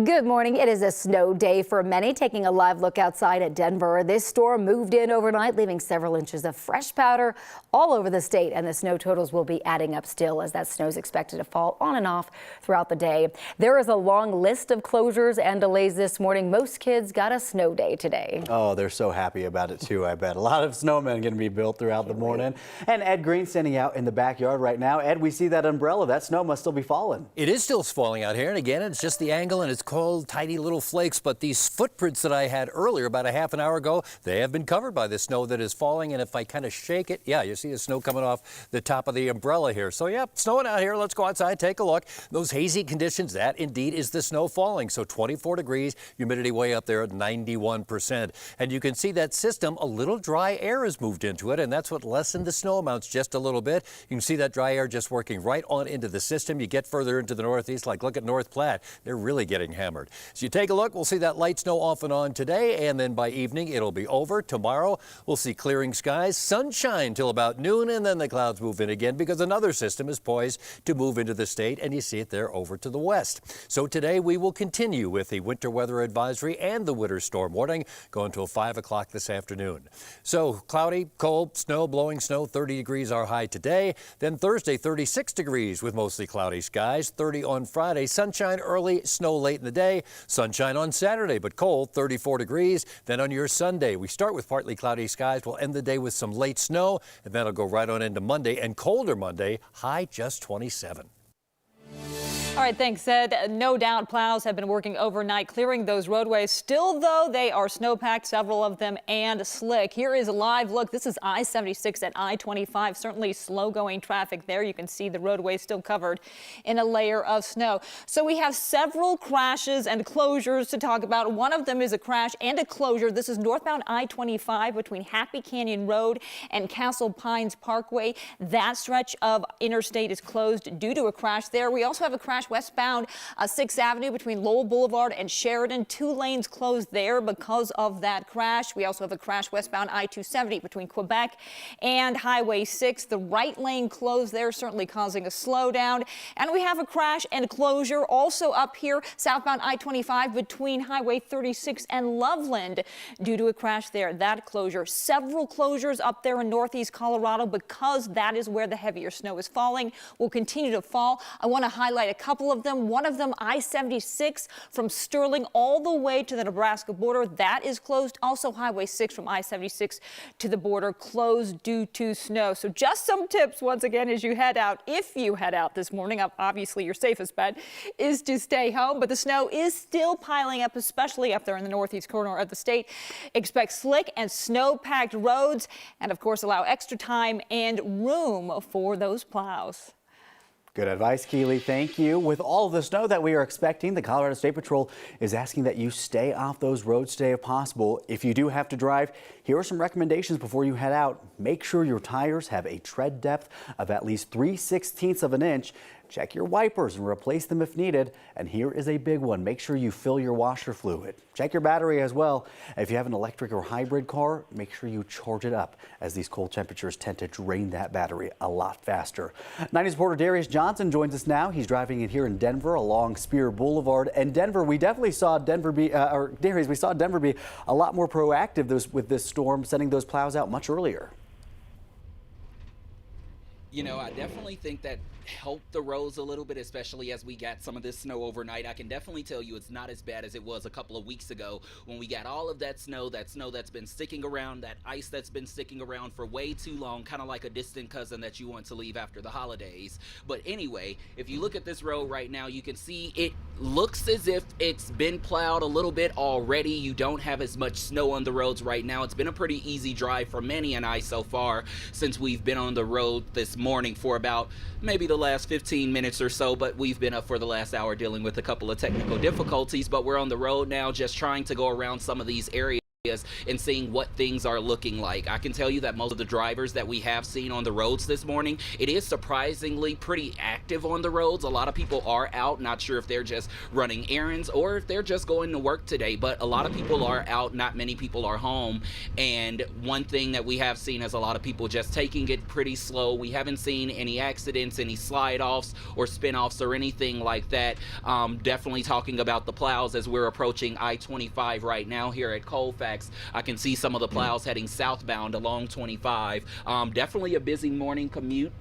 Good morning. It is a snow day for many. Taking a live look outside at Denver, this storm moved in overnight, leaving several inches of fresh powder all over the state, and the snow totals will be adding up still as that snow is expected to fall on and off throughout the day. There is a long list of closures and delays this morning. Most kids got a snow day today. Oh, they're so happy about it too, I bet. A lot of snowmen going to be built throughout the morning. And Ed Green standing out in the backyard right now. Ed, we see that umbrella. That snow must still be falling. It is still falling out here, and again, it's just the angle, and it's cold, tiny little flakes, but these footprints that I had earlier about a half an hour ago, they have been covered by the snow that is falling, and if I kind of shake it, yeah, you see the snow coming off the top of the umbrella here. So yeah, snowing out here. Let's go outside, take a look. Those hazy conditions, that indeed is the snow falling. So 24 degrees, humidity way up there at 91%. And you can see that system, a little dry air has moved into it, and that's what lessened the snow amounts just a little bit. You can see that dry air just working right on into the system. You get further into the northeast, like look at North Platte. They're really getting hammered. So you take a look, we'll see that light snow off and on today, and then by evening it'll be over. Tomorrow we'll see clearing skies, sunshine till about noon, and then the clouds move in again because another system is poised to move into the state, and you see it there over to the west. So today we will continue with the winter weather advisory and the winter storm warning going until 5 o'clock this afternoon. So cloudy, cold, snow, blowing snow, 30 degrees our high today. Then Thursday, 36 degrees with mostly cloudy skies, 30 on Friday, sunshine early, snow late in the day. Sunshine on Saturday, but cold, 34 degrees. Then on your Sunday, we start with partly cloudy skies. We'll end the day with some late snow, and then it'll go right on into Monday, and colder Monday, high just 27. All right, thanks, Ed. No doubt plows have been working overnight clearing those roadways. Still, though, they are snow-packed, several of them, and slick. Here is a live look. This is I-76 at I-25. Certainly slow-going traffic there. You can see the roadway still covered in a layer of snow. So we have several crashes and closures to talk about. One of them is a crash and a closure. This is northbound I-25 between Happy Canyon Road and Castle Pines Parkway. That stretch of interstate is closed due to a crash there. We also have a crash westbound 6th Avenue between Lowell Boulevard and Sheridan. 2 lanes closed there because of that crash. We also have a crash westbound I-270 between Quebec and Highway 6. The right lane closed there, certainly causing a slowdown. And we have a crash and closure also up here southbound I-25 between Highway 36 and Loveland due to a crash there. That closure. Several closures up there in northeast Colorado because that is where the heavier snow is falling. Will continue to fall. I want to highlight a couple of them. One of them, I-76 from Sterling all the way to the Nebraska border. That is closed. Also, Highway 6 from I-76 to the border closed due to snow. So just some tips once again as you head out. If you head out this morning, obviously your safest bet is to stay home, but the snow is still piling up, especially up there in the northeast corner of the state. Expect slick and snow-packed roads, and of course allow extra time and room for those plows. Good advice, Keely. Thank you. With all of the snow that we are expecting, the Colorado State Patrol is asking that you stay off those roads today if possible. If you do have to drive, here are some recommendations before you head out. Make sure your tires have a tread depth of at least 3/16 of an inch. Check your wipers and replace them if needed. And here is a big one. Make sure you fill your washer fluid. Check your battery as well. If you have an electric or hybrid car, make sure you charge it up, as these cold temperatures tend to drain that battery a lot faster. 90's reporter Darius Johnson joins us now. He's driving in here in Denver along Spear Boulevard. And Denver, we definitely saw Denver be, Darius, we saw Denver be a lot more proactive with this storm, sending those plows out much earlier. You know, I definitely think that helped the roads a little bit, especially as we got some of this snow overnight. I can definitely tell you it's not as bad as it was a couple of weeks ago when we got all of that snow that's been sticking around, that ice that's been sticking around for way too long, kind of like a distant cousin that you want to leave after the holidays. But anyway, if you look at this road right now, you can see it looks as if it's been plowed a little bit already. You don't have as much snow on the roads right now. It's been a pretty easy drive for Manny and I so far since we've been on the road this morning for about maybe the last 15 minutes or so, but we've been up for the last hour dealing with a couple of technical difficulties. But we're on the road now, just trying to go around some of these areas and seeing what things are looking like. I can tell you that most of the drivers that we have seen on the roads this morning, it is surprisingly pretty active on the roads. A lot of people are out, not sure if they're just running errands or if they're just going to work today, but a lot of people are out, not many people are home. And one thing that we have seen is a lot of people just taking it pretty slow. We haven't seen any accidents, any slide offs or spin offs or anything like that. Definitely talking about the plows as we're approaching I-25 right now here at Colfax. I can see some of the plows heading southbound along 25. Definitely a busy morning commute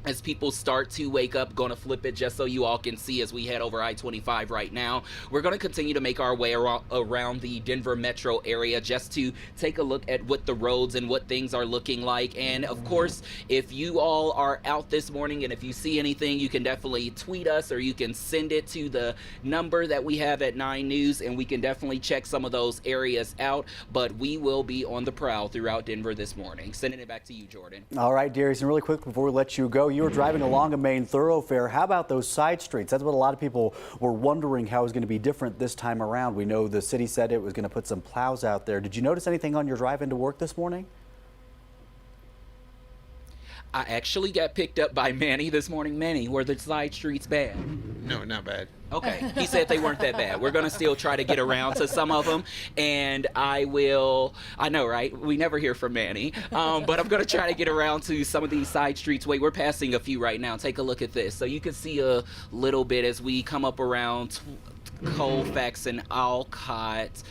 as people start to wake up. Going to flip it just so you all can see as we head over I-25 right now. We're going to continue to make our way around the Denver metro area just to take a look at what the roads and what things are looking like. And of course, if you all are out this morning and if you see anything, you can definitely tweet us or you can send it to the number that we have at 9 News, and we can definitely check some of those areas out. But we will be on the prowl throughout Denver this morning. Sending it back to you, Jordan. All right, Darius, and really quick before we let you go, you were driving along a main thoroughfare. How about those side streets? That's what a lot of people were wondering how it was going to be different this time around. We know the city said it was going to put some plows out there. Did you notice anything on your drive into work this morning? I actually got picked up by Manny this morning. Manny, were the side streets bad? No, not bad. Okay, he said they weren't that bad. We're going to still try to get around to some of them, and I know, right? We never hear from Manny, but I'm going to try to get around to some of these side streets. Wait, we're passing a few right now. Take a look at this. So you can see a little bit as we come up around Colfax and Alcott.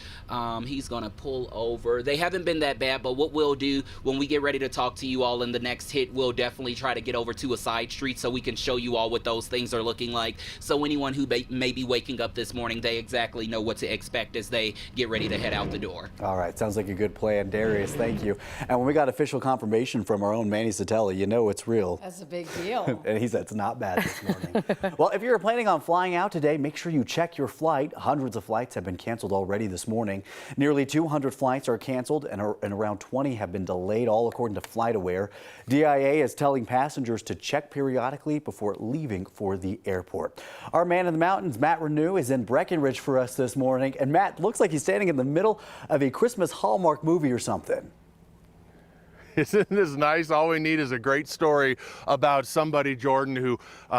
He's gonna pull over. They haven't been that bad, but what we'll do when we get ready to talk to you all in the next hit, we'll definitely try to get over to a side street so we can show you all what those things are looking like. So anyone who may be waking up this morning, they exactly know what to expect as they get ready to head out the door. All right, sounds like a good plan, Darius. Thank you. And when we got official confirmation from our own Manny Satella, you know it's real. That's a big deal. And he said it's not bad this morning. Well, if you're planning on flying out today, make sure you check your flight. Hundreds of flights have been canceled already this morning. Nearly 200 flights are canceled and around 20 have been delayed, all according to FlightAware. DIA is telling passengers to check periodically before leaving for the airport. Our man in the mountains, Matt Renew, is in Breckenridge for us this morning. And Matt, looks like he's standing in the middle of a Christmas Hallmark movie or something. Isn't this nice? All we need is a great story about somebody, Jordan, who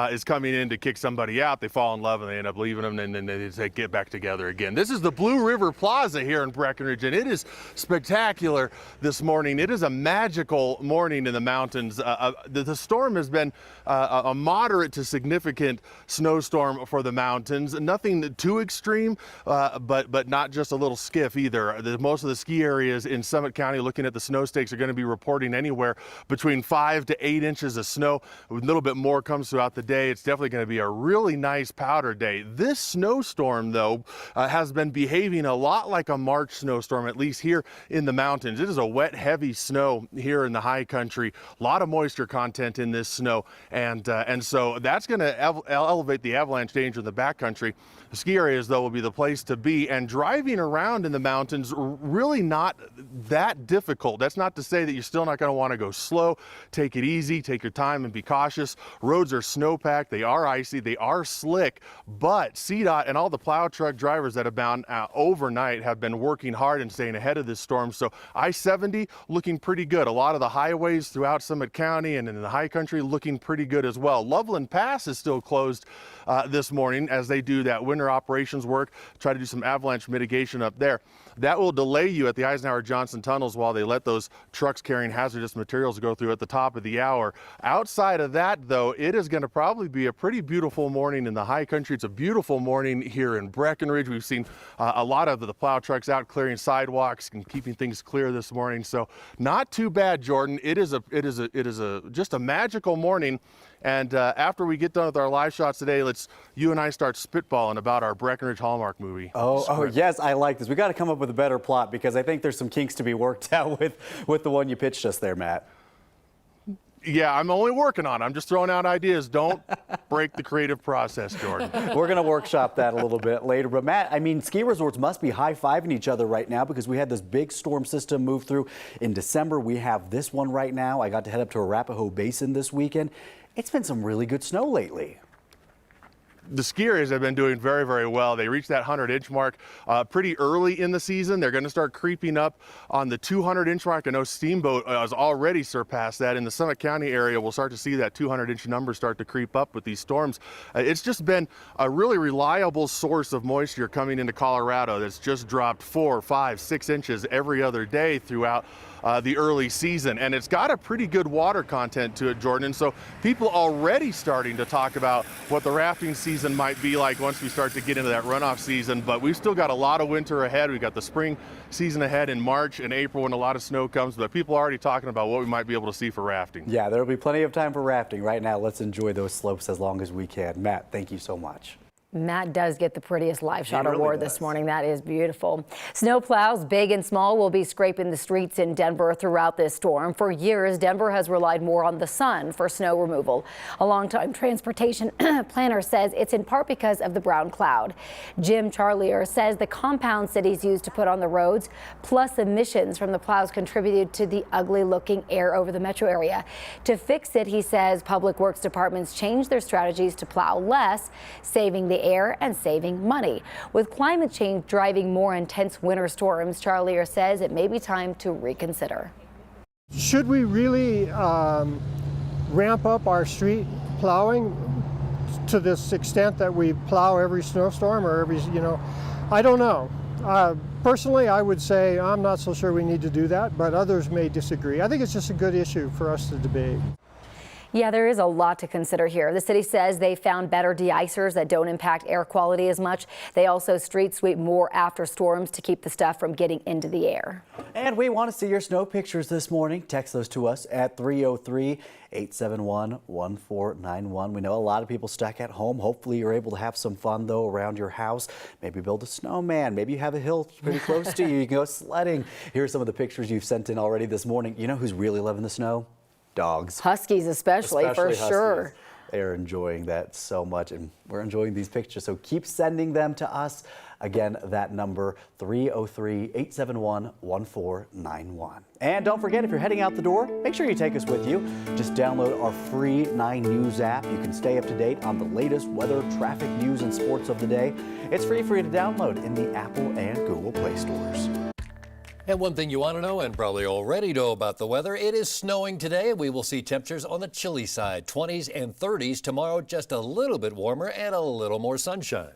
is coming in to kick somebody out. They fall in love and they end up leaving them, and then they get back together again. This is the Blue River Plaza here in Breckenridge, and it is spectacular this morning. It is a magical morning in the mountains. The storm has been a moderate to significant snowstorm for the mountains. Nothing too extreme, but not just a little skiff either. Most of the ski areas in Summit County, looking at the snow stakes, are going to be reporting anywhere between 5 to 8 inches of snow. A little bit more comes throughout the day. It's definitely going to be a really nice powder day. This snowstorm, though, has been behaving a lot like a March snowstorm, at least here in the mountains. It is a wet, heavy snow here in the high country. A lot of moisture content in this snow, and so that's going to elevate the avalanche danger in the backcountry. The ski areas, though, will be the place to be, and driving around in the mountains really not that difficult. That's not to say that you're still not going to want to go slow. Take it easy, take your time, and be cautious. Roads are snowpacked, they are icy, they are slick, but CDOT and all the plow truck drivers that have been overnight have been working hard and staying ahead of this storm. So I-70 looking pretty good. A lot of the highways throughout Summit County and in the high country looking pretty good as well. Loveland Pass is still closed this morning as they do that winter operations work, try to do some avalanche mitigation up there. That will delay you at the Eisenhower-Johnson tunnels while they let those trucks carrying hazardous materials go through at the top of the hour. Outside of that, though, it is going to probably be a pretty beautiful morning in the high country. It's a beautiful morning here in Breckenridge. We've seen a lot of the plow trucks out clearing sidewalks and keeping things clear this morning. So not too bad, Jordan. It is just a magical morning. And after we get done with our live shots today, you and I start spitballing about our Breckenridge Hallmark movie. Oh yes, I like this. We got to come up with a better plot because I think there's some kinks to be worked out with the one you pitched us there, Matt. Yeah, I'm only working on it. I'm just throwing out ideas. Don't break the creative process, Jordan. We're going to workshop that a little bit later. But Matt, I mean, ski resorts must be high-fiving each other right now because we had this big storm system move through in December. We have this one right now. I got to head up to Arapahoe Basin this weekend. It's been some really good snow lately. the ski areas have been doing very, very well. They reached that 100-inch mark pretty early in the season. They're going to start creeping up on the 200-inch mark. I know Steamboat has already surpassed that. In the Summit County area, we'll start to see that 200-inch number start to creep up with these storms. It's just been a really reliable source of moisture coming into Colorado that's just dropped 4, 5, 6 inches every other day throughout the early season, and it's got a pretty good water content to it, Jordan. And so people already starting to talk about what the rafting season might be like once we start to get into that runoff season. But we've still got a lot of winter ahead. We've got the spring season ahead in March and April when a lot of snow comes, but people are already talking about what we might be able to see for rafting. Yeah, there'll be plenty of time for rafting. Right now, let's enjoy those slopes as long as we can. Matt, thank you so much. Matt does get the prettiest live shot really award does. this morning. That is beautiful. Snow plows, big and small, will be scraping the streets in Denver throughout this storm. For years, Denver has relied more on the sun for snow removal. A longtime transportation planner says it's in part because of the brown cloud. Jim Charlier says the compound cities used to put on the roads, plus emissions from the plows, contributed to the ugly-looking air over the metro area. To fix it, he says public works departments changed their strategies to plow less, saving the air and saving money. With climate change driving more intense winter storms, Charlier says it may be time to reconsider. Should we really ramp up our street plowing to this extent that we plow every snowstorm or every, I don't know. Personally, I would say I'm not so sure we need to do that, but others may disagree. I think it's just a good issue for us to debate. Yeah, there is a lot to consider here. The city says they found better de-icers that don't impact air quality as much. They also street sweep more after storms to keep the stuff from getting into the air. And we want to see your snow pictures this morning. Text those to us at 303-871-1491. We know a lot of people stuck at home. Hopefully you're able to have some fun, though, around your house. Maybe build a snowman. Maybe you have a hill pretty close to you. You can go sledding. Here are some of the pictures you've sent in already this morning. You know who's really loving the snow? Dogs. Huskies especially for huskies. sure. They are enjoying that so much, and we're enjoying these pictures. So keep sending them to us. Again, that number 303-871-1491. And don't forget, if you're heading out the door, make sure you take us with you. Just download our free 9 News app. You can stay up to date on the latest weather, traffic, news, and sports of the day. It's free for you to download in the Apple and Google Play stores. And one thing you want to know, and probably already know about the weather, it is snowing today. We will see temperatures on the chilly side, 20s and 30s. Tomorrow, just a little bit warmer and a little more sunshine.